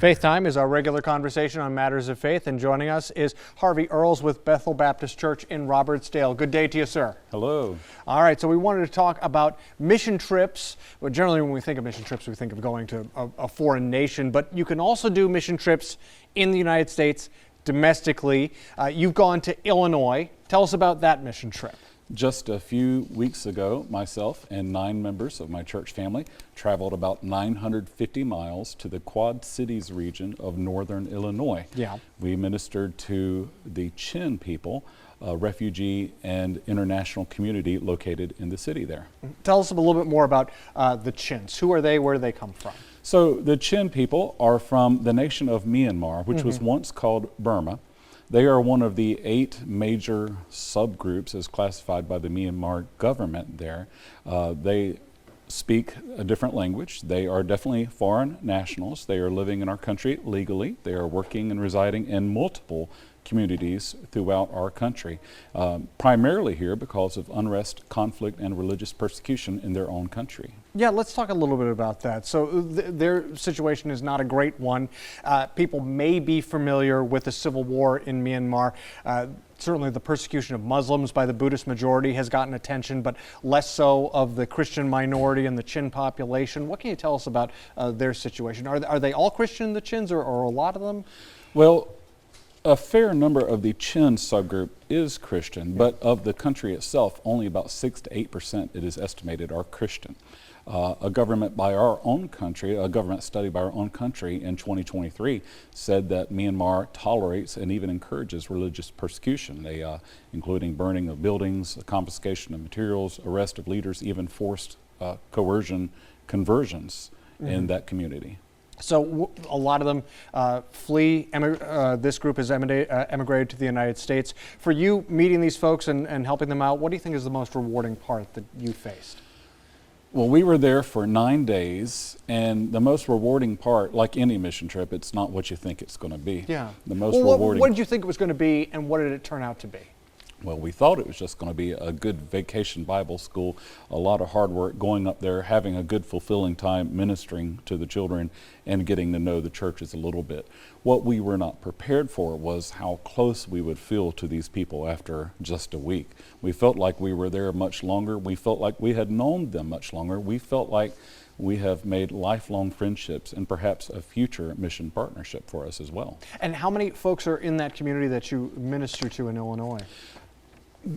Faith Time is our regular conversation on matters of faith, and joining us is Harvey Earls with Bethel Baptist Church in Robertsdale. Good day to you, sir. Hello. All right, so we wanted to talk about mission trips. Well, generally when we think of mission trips, we think of going to a foreign nation, but you can also do mission trips in the United States domestically. You've gone to Illinois. Tell us about that mission trip. Just a few weeks ago, myself and 9 members of my church family traveled about 950 miles to the Quad Cities region of northern Illinois. Yeah. We ministered to the Chin people, a refugee and international community located in the city there. Tell us a little bit more about the Chins. Who are they? Where do they come from? So the Chin people are from the nation of Myanmar, which was once called Burma. They are one of the 8 major subgroups as classified by the Myanmar government there. They speak a different language. They are definitely foreign nationals. They are living in our country legally. They are working and residing in multiple communities throughout our country, primarily here because of unrest, conflict, and religious persecution in their own country. Yeah, let's talk a little bit about that. So their situation is not a great one. People may be familiar with the civil war in Myanmar. Certainly the persecution of Muslims by the Buddhist majority has gotten attention, but less so of the Christian minority and the Chin population. What can you tell us about their situation? Are they all Christian, the Chins, or a lot of them? Well, a fair number of the Chin subgroup is Christian, but of the country itself, only about 6 to 8% it is estimated are Christian. A government by our own country, a government study by our own country in 2023 said that Myanmar tolerates and even encourages religious persecution, including burning of buildings, confiscation of materials, arrest of leaders, even forced coercion conversions in that community. So a lot of them flee. This group has emigrated to the United States. For you, meeting these folks and helping them out, what do you think is the most rewarding part that you faced? Well, we were there for 9 days, and the most rewarding part, like any mission trip, it's not what you think it's going to be. Yeah. The most rewarding. What did you think it was going to be, and what did it turn out to be? Well, we thought it was just going to be a good vacation Bible school, a lot of hard work going up there, having a good fulfilling time ministering to the children and getting to know the churches a little bit. What we were not prepared for was how close we would feel to these people after just a week. We felt like we were there much longer. We felt like we had known them much longer. We felt like we have made lifelong friendships and perhaps a future mission partnership for us as well. And how many folks are in that community that you minister to in Illinois?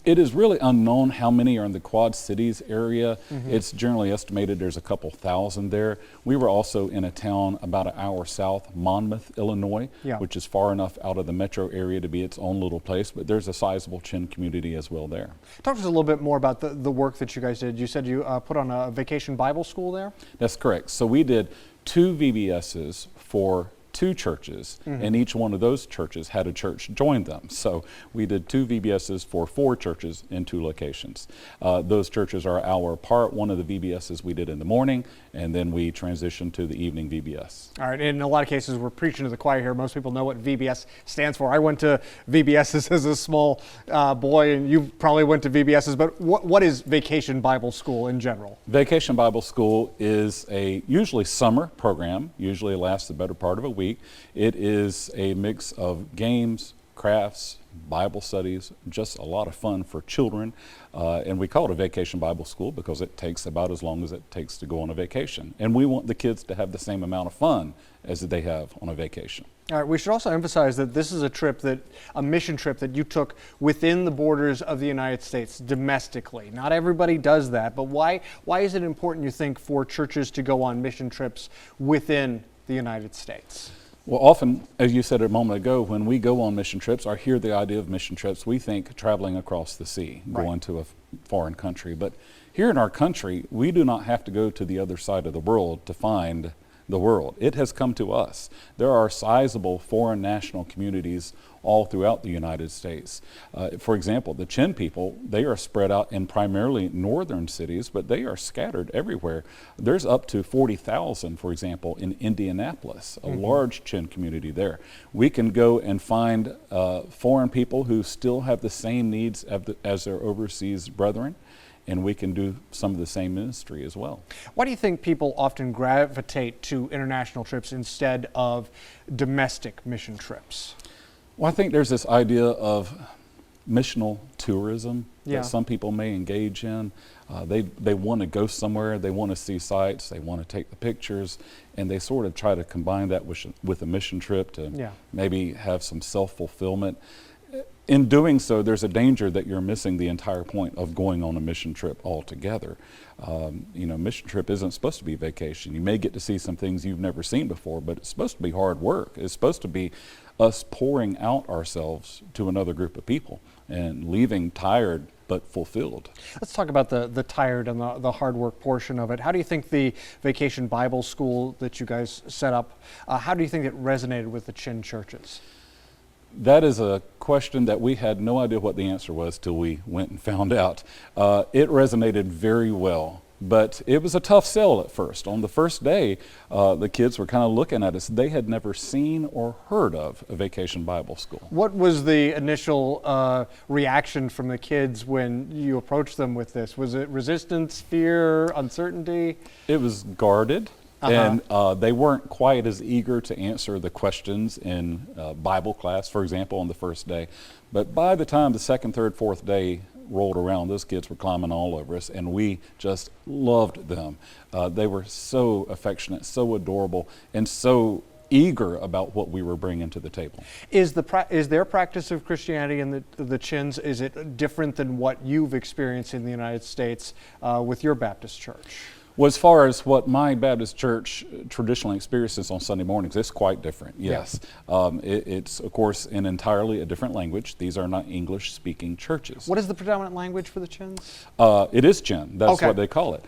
It is really unknown how many are in the Quad Cities area. It's generally estimated there's a couple thousand there. We were also in a town about an hour south, Monmouth, Illinois, which is far enough out of the metro area to be its own little place, but there's a sizable Chin community as well there. Talk to us a little bit more about the work that you guys did. You said you put on a vacation Bible school there? That's correct. So we did 2 VBSs for 2 churches, and each one of those churches had a church join them. So we did 2 VBSs for 4 churches in 2 locations. Those churches are an hour apart. One of the VBSs we did in the morning, and then we transitioned to the evening VBS. All right, in a lot of cases we're preaching to the choir here. Most people know what VBS stands for. I went to VBSs as a small boy, and you probably went to VBSs, but what is Vacation Bible School in general? Vacation Bible School is a usually summer program, usually lasts the better part of a week. It is a mix of games, crafts, Bible studies, just a lot of fun for children. And we call it a vacation Bible school because it takes about as long as it takes to go on a vacation. And we want the kids to have the same amount of fun as they have on a vacation. All right, we should also emphasize that this is a mission trip that you took within the borders of the United States domestically. Not everybody does that, but why is it important, you think, for churches to go on mission trips within the United States? Well, often, as you said a moment ago, when we go on mission trips or hear the idea of mission trips, we think traveling across the sea, going to a foreign country. But here in our country, we do not have to go to the other side of the world to find the world. It has come to us. There are sizable foreign national communities all throughout the United States. For example, the Chin people, they are spread out in primarily northern cities, but they are scattered everywhere. There's up to 40,000, for example, in Indianapolis, a large Chin community there. We can go and find foreign people who still have the same needs as their overseas brethren, and we can do some of the same ministry as well. Why do you think people often gravitate to international trips instead of domestic mission trips? Well, I think there's this idea of missional tourism Yeah. that some people may engage in. They want to go somewhere, they want to see sights, they want to take the pictures, and they sort of try to combine that with a mission trip to Yeah. maybe have some self-fulfillment. In doing so, there's a danger that you're missing the entire point of going on a mission trip altogether. Mission trip isn't supposed to be vacation. You may get to see some things you've never seen before, but it's supposed to be hard work. It's supposed to be us pouring out ourselves to another group of people and leaving tired but fulfilled. Let's talk about the tired and the hard work portion of it. How do you think the Vacation Bible School that you guys set up, how do you think it resonated with the Chin churches? That is a question that we had no idea what the answer was till we went and found out. It resonated very well, but it was a tough sell at first. On the first day, the kids were kind of looking at us. They had never seen or heard of a Vacation Bible School. What was the initial reaction from the kids when you approached them with this? Was it resistance, fear, uncertainty? It was guarded. And they weren't quite as eager to answer the questions in Bible class, for example, on the first day. But by the time the second, third, fourth day rolled around, those kids were climbing all over us, and we just loved them. They were so affectionate, so adorable, and so eager about what we were bringing to the table. Is their practice of Christianity in the Chins, is it different than what you've experienced in the United States with your Baptist church? Well, as far as what my Baptist church traditionally experiences on Sunday mornings, it's quite different, yes. Yeah. It's, of course, in entirely a different language. These are not English-speaking churches. What is the predominant language for the Chins? It is Chin. That's Okay. what they call it.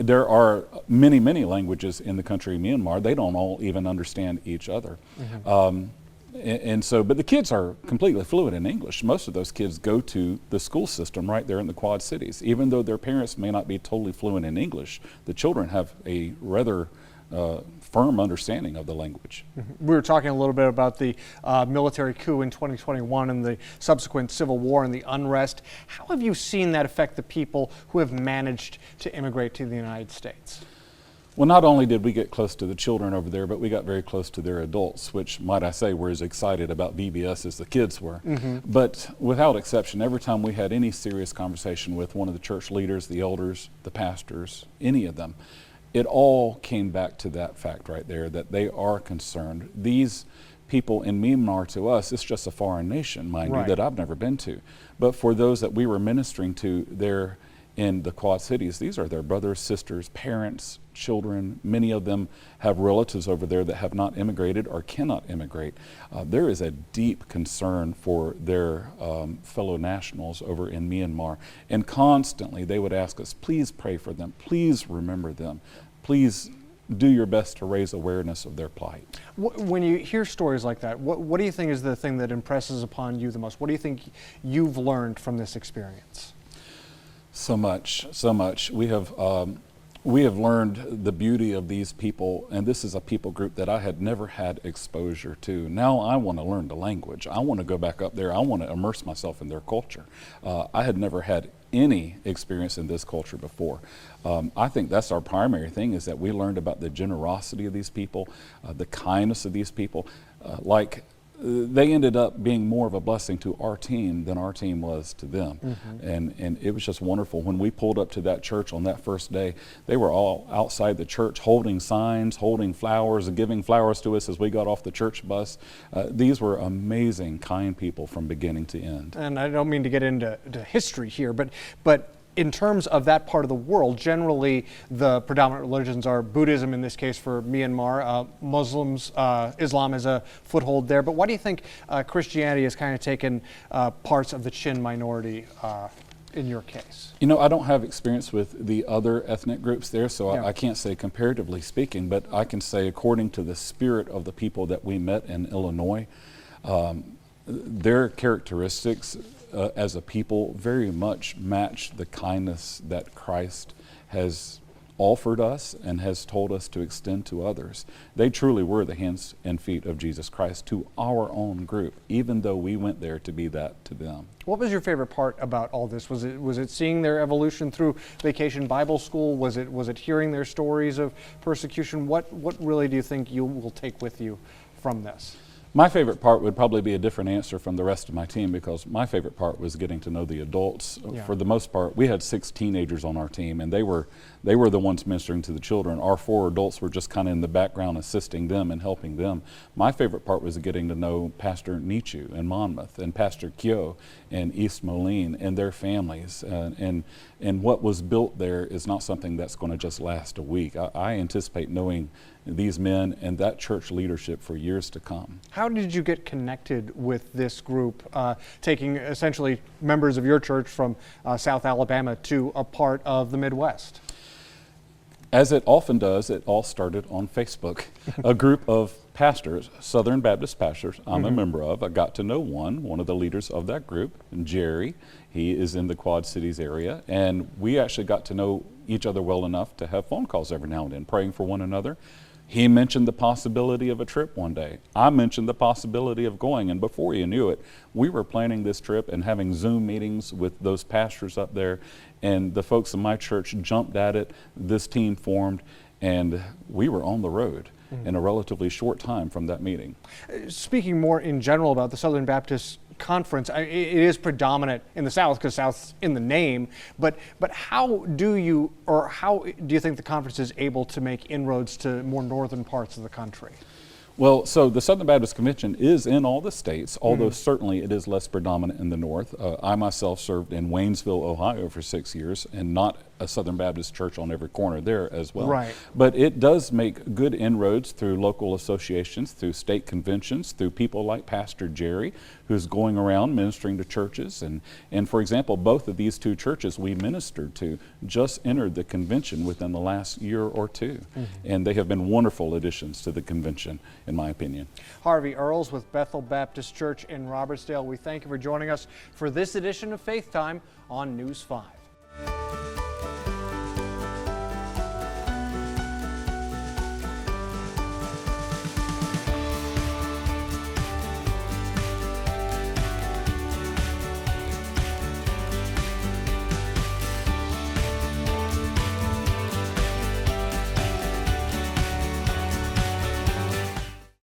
There are many, many languages in the country of Myanmar. They don't all even understand each other. Mm-hmm. But the kids are completely fluent in English. Most of those kids go to the school system right there in the Quad Cities. Even though their parents may not be totally fluent in English, the children have a rather firm understanding of the language. Mm-hmm. We were talking a little bit about the military coup in 2021 and the subsequent civil war and the unrest. How have you seen that affect the people who have managed to immigrate to the United States? Well, not only did we get close to the children over there, but we got very close to their adults, which, might I say, were as excited about VBS as the kids were. Mm-hmm. But without exception, every time we had any serious conversation with one of the church leaders, the elders, the pastors, any of them, it all came back to that fact right there, that they are concerned. These people in Myanmar, to us, it's just a foreign nation, mind you, that I've never been to. But for those that we were ministering to there in the Quad Cities, these are their brothers, sisters, parents, children. Many of them have relatives over there that have not immigrated or cannot immigrate. There is a deep concern for their fellow nationals over in Myanmar. And constantly they would ask us, please pray for them, please remember them, please do your best to raise awareness of their plight. When you hear stories like that, what do you think is the thing that impresses upon you the most? What do you think you've learned from this experience? So much, so much. We have learned the beauty of these people, and this is a people group that I had never had exposure to. Now I want to learn the language. I want to go back up there. I want to immerse myself in their culture. I had never had any experience in this culture before. I think that's our primary thing, is that we learned about the generosity of these people, the kindness of these people. They ended up being more of a blessing to our team than our team was to them. Mm-hmm. And it was just wonderful. When we pulled up to that church on that first day, they were all outside the church holding signs, holding flowers, and giving flowers to us as we got off the church bus. These were amazing, kind people from beginning to end. And I don't mean to get into history here, but in terms of that part of the world, generally the predominant religions are Buddhism, in this case for Myanmar, Muslims, Islam has a foothold there. But why do you think Christianity has kind of taken parts of the Chin minority in your case? You know, I don't have experience with the other ethnic groups there, so Yeah. I can't say comparatively speaking, but I can say according to the spirit of the people that we met in Illinois, their characteristics as a people very much match the kindness that Christ has offered us and has told us to extend to others. They truly were the hands and feet of Jesus Christ to our own group, even though we went there to be that to them. What was your favorite part about all this? Was it seeing their evolution through Vacation Bible School? Was it hearing their stories of persecution? What really do you think you will take with you from this? My favorite part would probably be a different answer from the rest of my team, because my favorite part was getting to know the adults. Yeah. For the most part, we had 6 teenagers on our team, and they were the ones ministering to the children. Our 4 adults were just kind of in the background assisting them and helping them. My favorite part was getting to know Pastor Nichu in Monmouth and Pastor Kyo in East Moline and their families. And what was built there is not something that's going to just last a week. I anticipate knowing these men and that church leadership for years to come. How did you get connected with this group, taking essentially members of your church from South Alabama to a part of the Midwest? As it often does, it all started on Facebook. A group of pastors, Southern Baptist pastors, I'm a member of. I got to know one of the leaders of that group, Jerry. He is in the Quad Cities area, and we actually got to know each other well enough to have phone calls every now and then, praying for one another. He mentioned the possibility of a trip one day. I mentioned the possibility of going, and before you knew it, we were planning this trip and having Zoom meetings with those pastors up there, and the folks in my church jumped at it. This team formed, and we were on the road in a relatively short time from that meeting. Speaking more in general about the Southern Baptist Conference, it is predominant in the South because South's in the name, but how do you think the conference is able to make inroads to more northern parts of the country? Well, so the Southern Baptist Convention is in all the states, although certainly it is less predominant in the north. I myself served in Waynesville, Ohio for 6 years, and not a Southern Baptist church on every corner there as well. Right. But it does make good inroads through local associations, through state conventions, through people like Pastor Jerry, who's going around ministering to churches. And for example, both of these 2 churches we ministered to just entered the convention within the last year or 2. And they have been wonderful additions to the convention, in my opinion. Harvey Earls with Bethel Baptist Church in Robertsdale, we thank you for joining us for this edition of Faith Time on News 5.